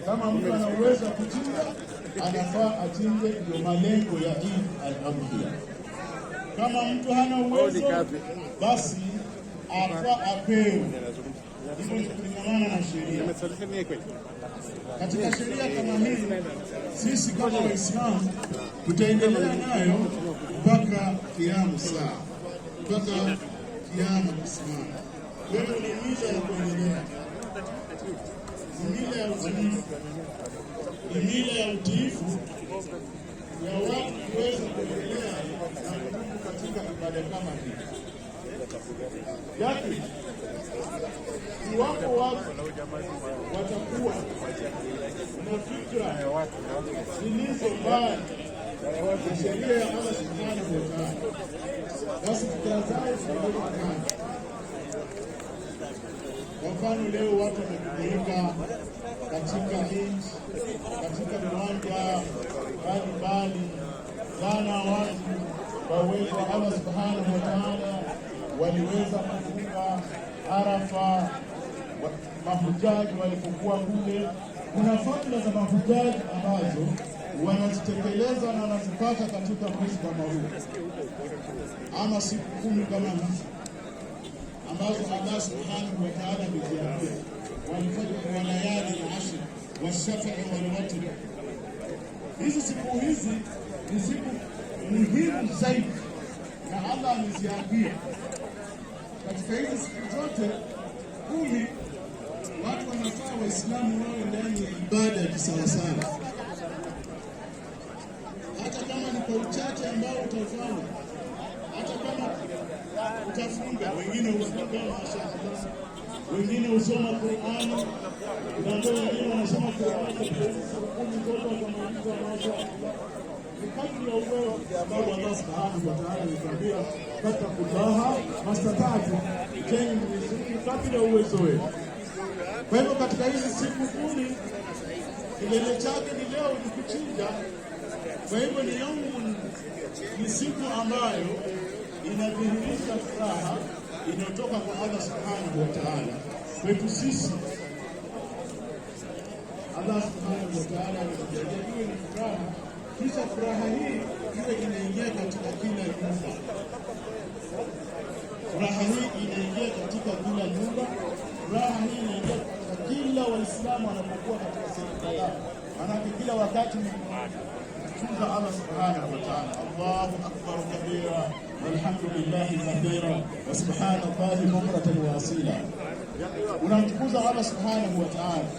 Kama mtu ana uwezo wa kuchinja, anafaa achinje, ndio malengo ya Eid al-Adha. Kama mtu hana uwezo, basi afaa apewe. Hivyo ni kulingana na sheria. Katika sheria kama hii, sisi kama Waislamu tutaendelea nayo mpaka kiamu saa, mpaka kiamu kusimama. Wewe ni mila ya kuendelea, ni mila ya utiifu, ni mila ya utiifu ya watu kuweza kuendelea na kudumu katika ibada kama hii. Yaki, iwapo watu watakuwa na fikra zilizo mbali na sheria ya Allah subhanahu wa ta'ala, basi fikra zao zinaonekana. Kwa mfano, leo watu wamejumuika katika nchi, katika viwanja mbalimbali, sana watu kwa uwezo wa Allah subhanahu wa ta'ala waliweza kufunga Arafa. Mahujaji walipokuwa kule, kuna fadhila za mahujaji ambazo wanazitekeleza na wanazipata katika mwezi kama huu, ama siku 10 kama hizi ambazo Allah subhanahu wa ta'ala ameziambia, walifajr wa layali al-ashr wash-shaf'i wal-watr. Hizi siku hizi ni siku muhimu zaidi, na Allah ameziambia katika hizi siku zote 10 watu wanafaa Waislamu wawe ndani ya ibada ya kisawasawa. Hata kama ni kwa uchache ambao utafanya, hata kama utafunga, wengine hufunga mashaallah, wengine husoma Qur'ani, kuna wengine wanasoma Qur'ani kwa 10 zote wakamaliza mashaallah. Ni kadri ya uwezo ambao Allah subhanahu wa ta'ala ametuambia, fattaqullaha mastata'tu, teni kadri ya uwezo wenu. Kwa hivyo katika hizi siku 10 kilele chake ni leo, ni kuchinja. Kwa hivyo ni siku ambayo inadhihirisha furaha inayotoka kwa Allah subhanahu wa ta'ala kwetu sisi. Allah subhanahu wa ta'ala anatujalia iwe ni furaha, kisha furaha hii iwe inaingia katika kila nyumba. Furaha hii inaingia katika kila nyumba. Furaha hii inaingia katika kila Waislamu wanapokuwa katika sehemu yao. Maana kila wakati ni kutunza Allah subhanahu wa ta'ala. Allahu akbar kabira, walhamdulillahi kathira, wa subhanallahi bukratan wa asila. Unamtukuza Allah subhanahu wa ta'ala.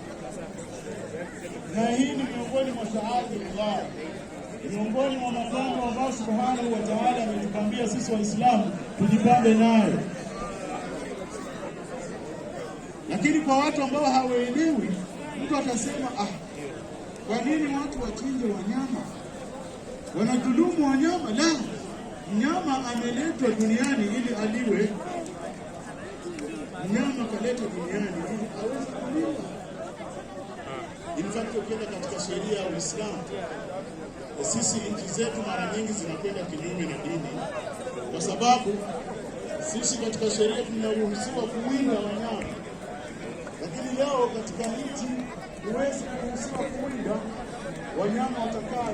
Na hii ni miongoni mwa sha'airullah, miongoni mwa mambo ambayo subhanahu wa ta'ala ametupambia sisi Waislamu tujipambe nayo. Lakini kwa watu ambao hawaelewi, mtu atasema kwa nini watu wachinje wanyama? Wanadhulumu wanyama? La, mnyama ameletwa duniani ili aliwe. Mnyama kaletwa duniani ili aweze kuliwa. In fact, ukienda katika sheria ya Uislamu, sisi nchi zetu mara nyingi zinakwenda kinyume na dini, kwa sababu sisi katika sheria tunaruhusiwa kuwinda wanyama, lakini leo katika nchi huwezi kuruhusiwa kuwinda wanyama. Watakaa